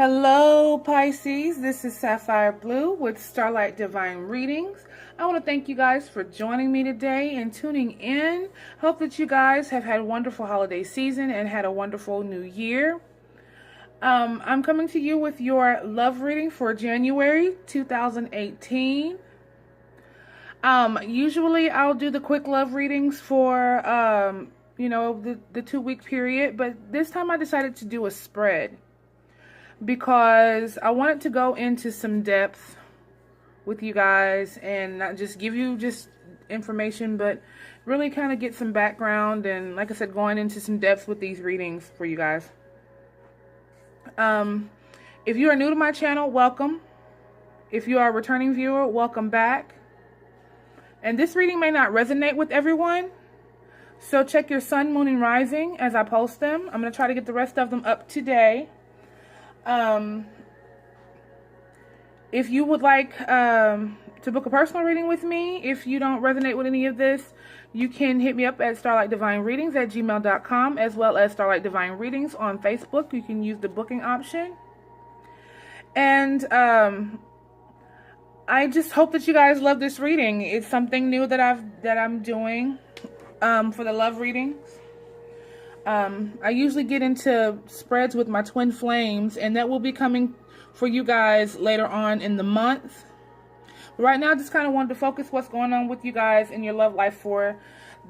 Hello, Pisces. This is Sapphire Blue with Starlight Divine Readings. I want to thank you guys for joining me today and tuning in. Hope that you guys have had a wonderful holiday season and had a wonderful new year. I'm coming to you with your love reading for January 2018. Usually I'll do the quick love readings for, the 2-week period, but this time I decided to do a spread, because I wanted to go into some depth with you guys and not just give you just information, but really kind of get some background and, like I said, going into some depth with these readings for you guys. If you are new to my channel, welcome. If you are a returning viewer, welcome back. And this reading may not resonate with everyone, so check your sun, moon, and rising as I post them. I'm going to try to get the rest of them up today. If you would like to book a personal reading with me, if you don't resonate with any of this, you can hit me up at starlightdivinereadings@gmail.com, as well as Starlight Divine Readings on Facebook. You can use the booking option. And I just hope that you guys love this reading. It's something new that I'm doing for the love readings. I usually get into spreads with my twin flames, and that will be coming for you guys later on in the month. But right now, I just kind of wanted to focus what's going on with you guys in your love life for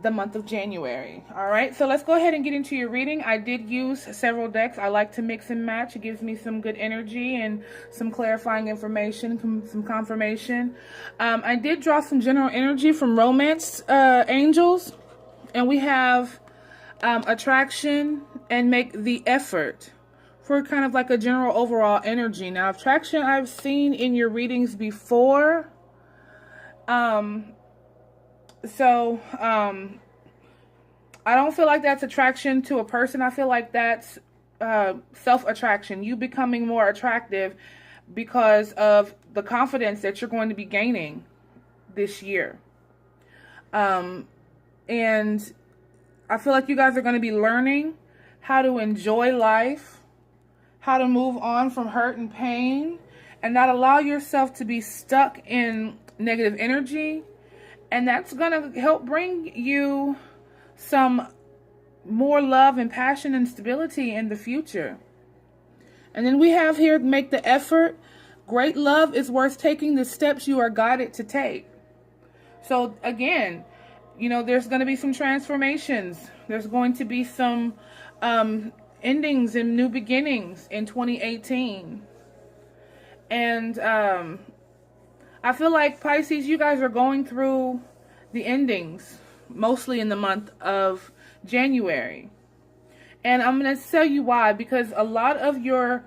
the month of January. All right, so let's go ahead and get into your reading. I did use several decks. I like to mix and match. It gives me some good energy and some clarifying information, some confirmation. I did draw some general energy from romance angels, and we have attraction and make the effort for kind of like a general overall energy. Now, attraction I've seen in your readings before. I don't feel like that's attraction to a person. I feel like that's self-attraction. You becoming more attractive because of the confidence that you're going to be gaining this year. And I feel like you guys are going to be learning how to enjoy life, how to move on from hurt and pain, and not allow yourself to be stuck in negative energy. And that's going to help bring you some more love and passion and stability in the future. And then we have here, make the effort. Great love is worth taking the steps you are guided to take. So again, there's going to be some transformations. There's going to be some endings and new beginnings in 2018. And I feel like, Pisces, you guys are going through the endings, mostly in the month of January. And I'm going to tell you why, because a lot of your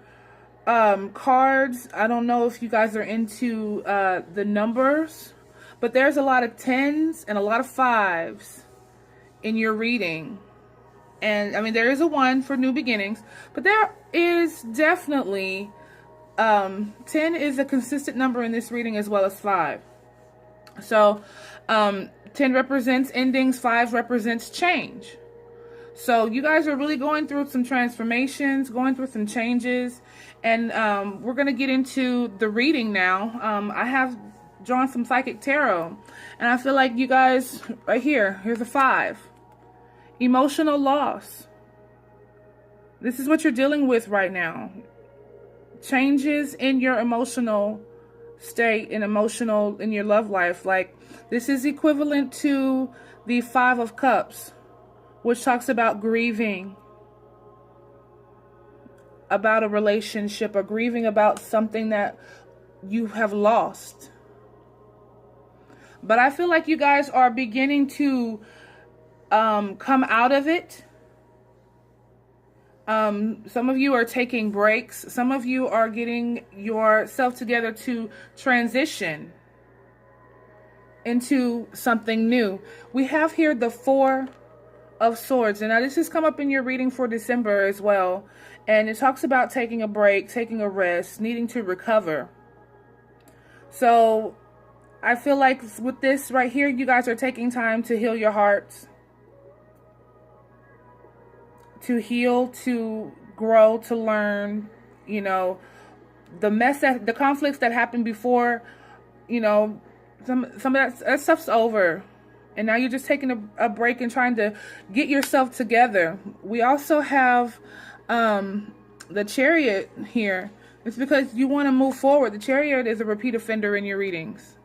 cards, I don't know if you guys are into the numbers, but there's a lot of 10s and a lot of 5s in your reading. And I mean, there is a 1 for new beginnings, but there is definitely 10 is a consistent number in this reading, as well as 5. So 10 represents endings, 5 represents change. So you guys are really going through some transformations, going through some changes, and we're going to get into the reading now. I have drawn some psychic tarot, and I feel like you guys, right here, here's a 5. Emotional loss. This is what you're dealing with right now. Changes in your emotional state and in your love life. Like, this is equivalent to the 5 of Cups, which talks about grieving about a relationship, or grieving about something that you have lost. But I feel like you guys are beginning to come out of it. Some of you are taking breaks. Some of you are getting yourself together to transition into something new. We have here the 4 of Swords. And now this has come up in your reading for December as well. And it talks about taking a break, taking a rest, needing to recover. So I feel like with this right here, you guys are taking time to heal your hearts, to heal, to grow, to learn, you know, the conflicts that happened before, you know, some of that stuff's over. And now you're just taking a break and trying to get yourself together. We also have the Chariot here. It's because you want to move forward. The Chariot is a repeat offender in your readings.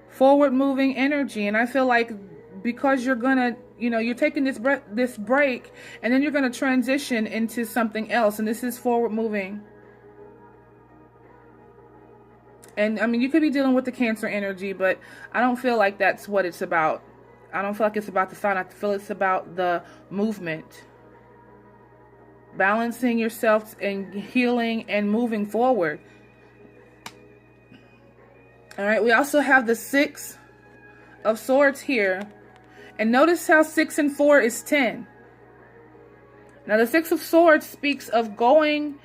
Forward moving energy. And I feel like because you're going to, you know, you're taking this break and then you're going to transition into something else. And this is forward moving. And I mean, you could be dealing with the Cancer energy, but I don't feel like that's what it's about. I don't feel like it's about the sign. I feel it's about the movement. Balancing yourself and healing and moving forward. All right, we also have the 6 of Swords here. And notice how 6 and 4 is 10. Now, the 6 of Swords speaks of going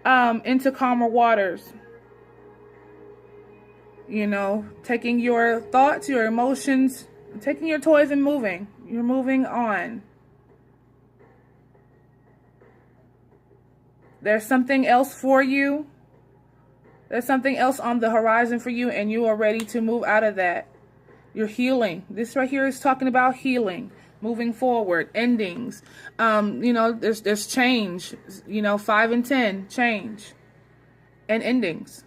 into calmer waters. You know, taking your thoughts, your emotions, taking your toys and moving. You're moving on. There's something else for you. There's something else on the horizon for you, and you are ready to move out of that. You're healing. This right here is talking about healing, moving forward, endings. You know, there's change. You know, 5 and 10, change, and endings.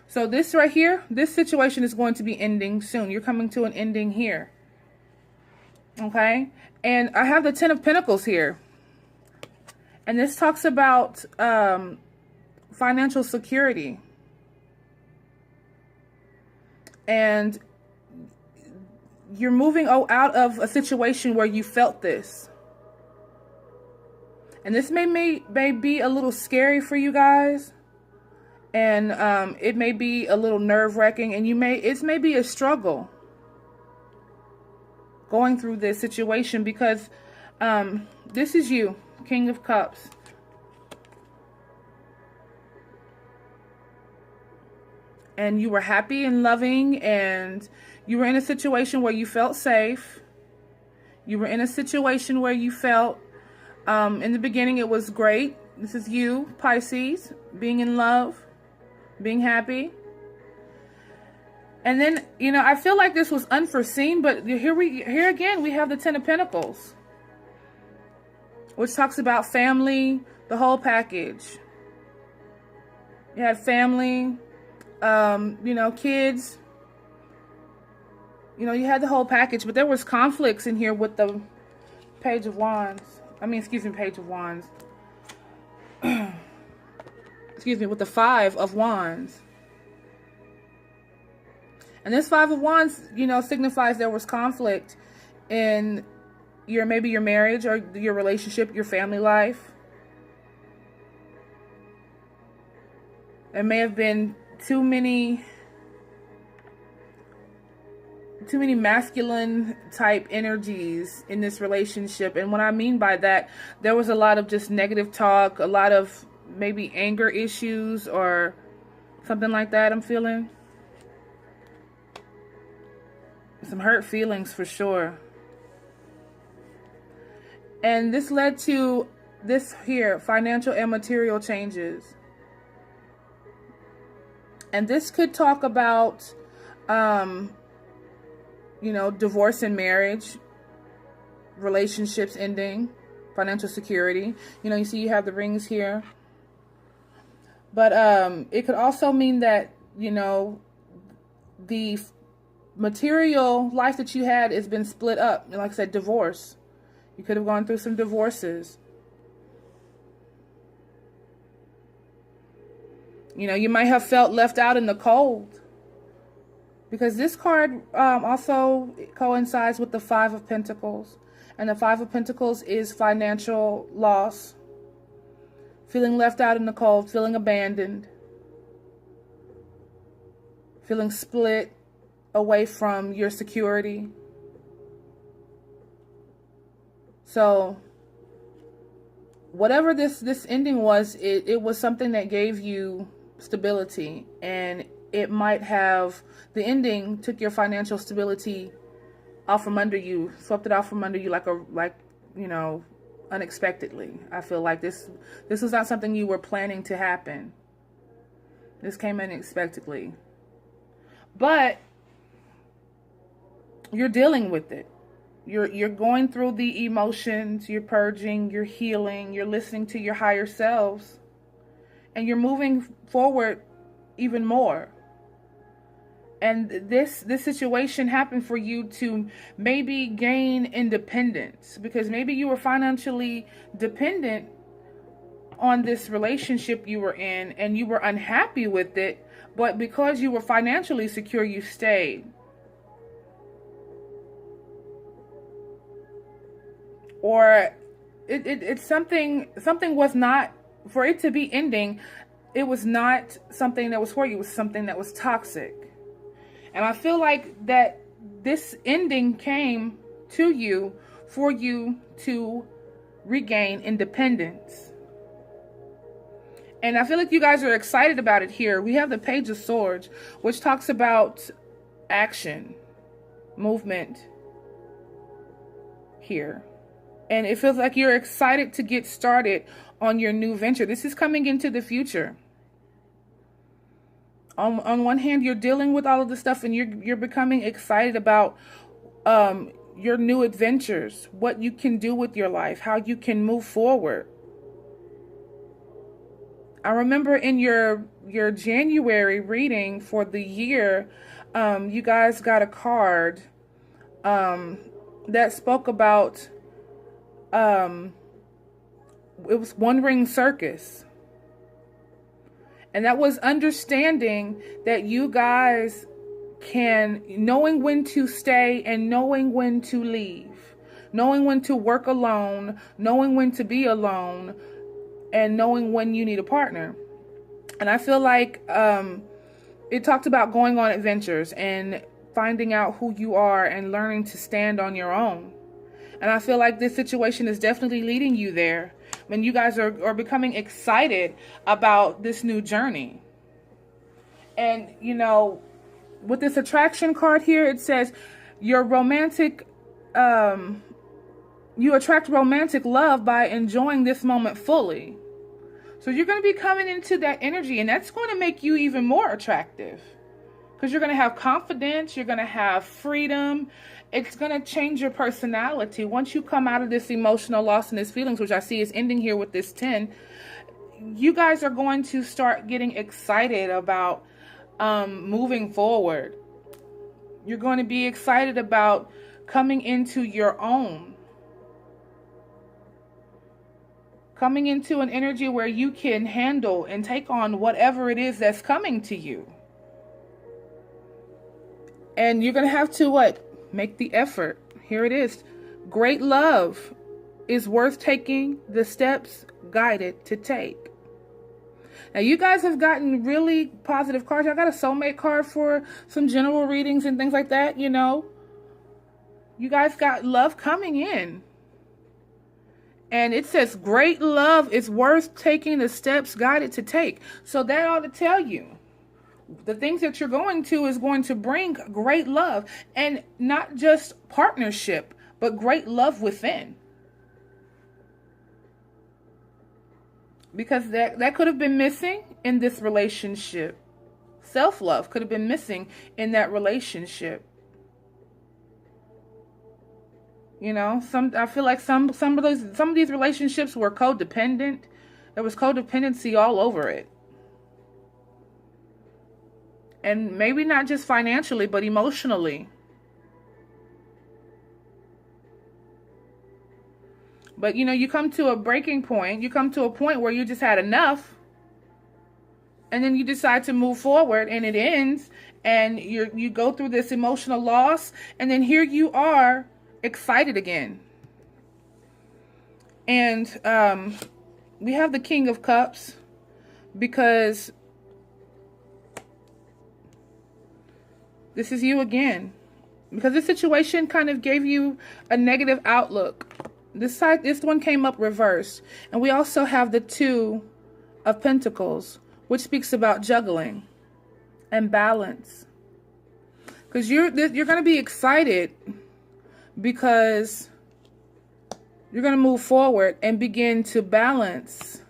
So this right here, this situation is going to be ending soon. You're coming to an ending here. Okay? And I have the 10 of Pentacles here. And this talks about financial security. And you're moving out of a situation where you felt this. And this may be a little scary for you guys. And it may be a little nerve-wracking. And it may be a struggle going through this situation, because this is you, King of Cups. And you were happy and loving, and you were in a situation where you felt safe. You were in a situation where you felt, in the beginning it was great. This is you, Pisces, being in love, being happy. And then, you know, I feel like this was unforeseen, but here again we have the 10 of Pentacles, which talks about family, the whole package. You had family, you know, kids. You know, you had the whole package, but there was conflicts in here with the Page of Wands. Page of Wands. Excuse me, with the 5 of Wands. And this 5 of Wands, you know, signifies there was conflict in maybe your marriage or your relationship, your family life. There may have been too many masculine type energies in this relationship. And what I mean by that, there was a lot of just negative talk, a lot of maybe anger issues or something like that I'm feeling. Some hurt feelings for sure. And this led to this here, financial and material changes. And this could talk about, you know, divorce and marriage, relationships ending, financial security. You know, you see you have the rings here. But it could also mean that, you know, the material life that you had has been split up. Like I said, divorce. You could have gone through some divorces. You know, you might have felt left out in the cold. Because this card also coincides with the 5 of Pentacles. And the 5 of Pentacles is financial loss. Feeling left out in the cold. Feeling abandoned. Feeling split away from your security. So, whatever this ending was, it was something that gave you stability. And it might have, the ending took your financial stability out from under you, swept it out from under you like you know, unexpectedly. I feel like this was not something you were planning to happen. This came unexpectedly. But you're dealing with it. You're going through the emotions, you're purging, you're healing, you're listening to your higher selves, and you're moving forward even more. And this situation happened for you to maybe gain independence, because maybe you were financially dependent on this relationship you were in and you were unhappy with it, but because you were financially secure, you stayed. Or it's something was not, for it to be ending, it was not something that was for you, it was something that was toxic. And I feel like that this ending came to you for you to regain independence. And I feel like you guys are excited about it here. We have the Page of Swords, which talks about action, movement here. And it feels like you're excited to get started on your new venture. This is coming into the future. On one hand, you're dealing with all of this stuff and you're becoming excited about your new adventures, what you can do with your life, how you can move forward. I remember in your January reading for the year, you guys got a card that spoke about, it was One Ring Circus. And that was understanding that you guys knowing when to stay and knowing when to leave, knowing when to work alone, knowing when to be alone, and knowing when you need a partner. And I feel like it talked about going on adventures and finding out who you are and learning to stand on your own. And I feel like this situation is definitely leading you there when you guys are becoming excited about this new journey. And, you know, with this attraction card here, it says your romantic, you attract romantic love by enjoying this moment fully. So you're going to be coming into that energy, and that's going to make you even more attractive, because you're going to have confidence, you're going to have freedom. It's going to change your personality. Once you come out of this emotional loss and this feelings, which I see is ending here with this 10, you guys are going to start getting excited about moving forward. You're going to be excited about coming into your own. Coming into an energy where you can handle and take on whatever it is that's coming to you. And you're going to have to what? Make the effort. Here it is. Great love is worth taking the steps guided to take. Now, you guys have gotten really positive cards. I got a soulmate card for some general readings and things like that, you know. You guys got love coming in. And it says great love is worth taking the steps guided to take. So that ought to tell you the things that you're going to is going to bring great love, and not just partnership, but great love within. Because that could have been missing in this relationship. Self-love could have been missing in that relationship. You know, I feel like some of these relationships were codependent. There was codependency all over it. And maybe not just financially, but emotionally. But, you know, you come to a breaking point. You come to a point where you just had enough. And then you decide to move forward, and it ends. And you go through this emotional loss. And then here you are, excited again. And we have the King of Cups, because this is you again. Because this situation kind of gave you a negative outlook. This one came up reversed. And we also have the Two of Pentacles, which speaks about juggling and balance. Because you're going to be excited, because you're going to move forward and begin to balance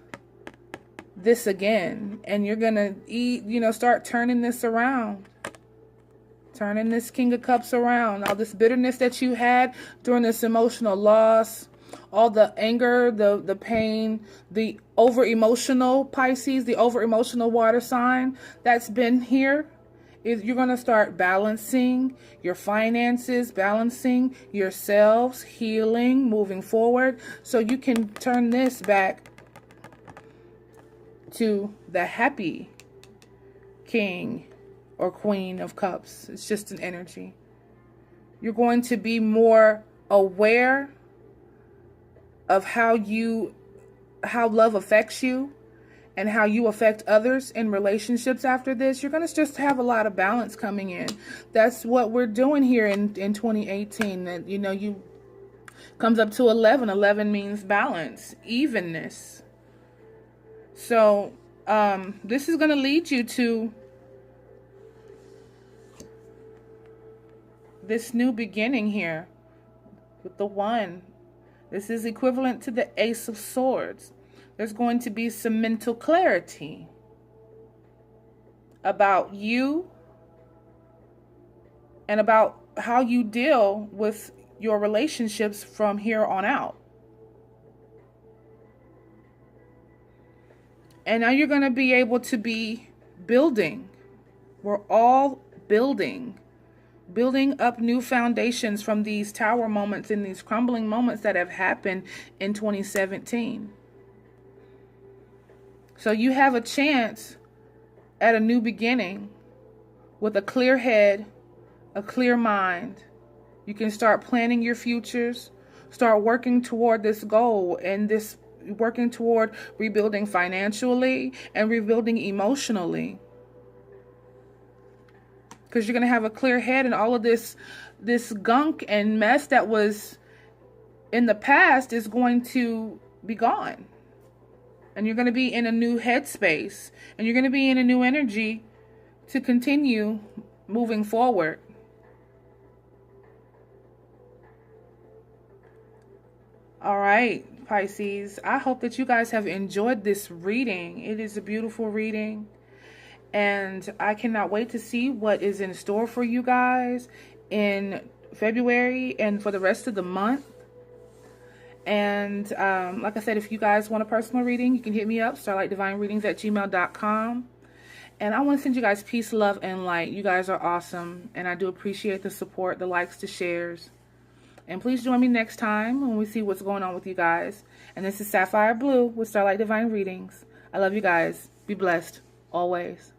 this again, and you're going to start turning this around. Turning this King of Cups around. All this bitterness that you had during this emotional loss, all the anger, the pain, the over-emotional Pisces, the over-emotional water sign that's been here, you're going to start balancing your finances, balancing yourselves, healing, moving forward, so you can turn this back to the happy King or Queen of Cups. It's just an energy. You're going to be more aware of how love affects you and how you affect others in relationships after this. You're going to just have a lot of balance coming in. That's what we're doing here in 2018. That, you comes up to 11. 11 means balance, evenness. So this is going to lead you to this new beginning here with the 1. This is equivalent to the Ace of Swords. There's going to be some mental clarity about you and about how you deal with your relationships from here on out. And now you're going to be able to be building. We're all building up new foundations from these tower moments and these crumbling moments that have happened in 2017. So you have a chance at a new beginning with a clear head, a clear mind. You can start planning your futures, start working toward this goal and working toward rebuilding financially and rebuilding emotionally. Because you're going to have a clear head, and all of this gunk and mess that was in the past is going to be gone. And you're going to be in a new headspace. And you're going to be in a new energy to continue moving forward. All right, Pisces. I hope that you guys have enjoyed this reading. It is a beautiful reading. And I cannot wait to see what is in store for you guys in February and for the rest of the month. And like I said, if you guys want a personal reading, you can hit me up, starlightdivinereadings@gmail.com. And I want to send you guys peace, love, and light. You guys are awesome. And I do appreciate the support, the likes, the shares. And please join me next time when we see what's going on with you guys. And this is Sapphire Blue with Starlight Divine Readings. I love you guys. Be blessed always.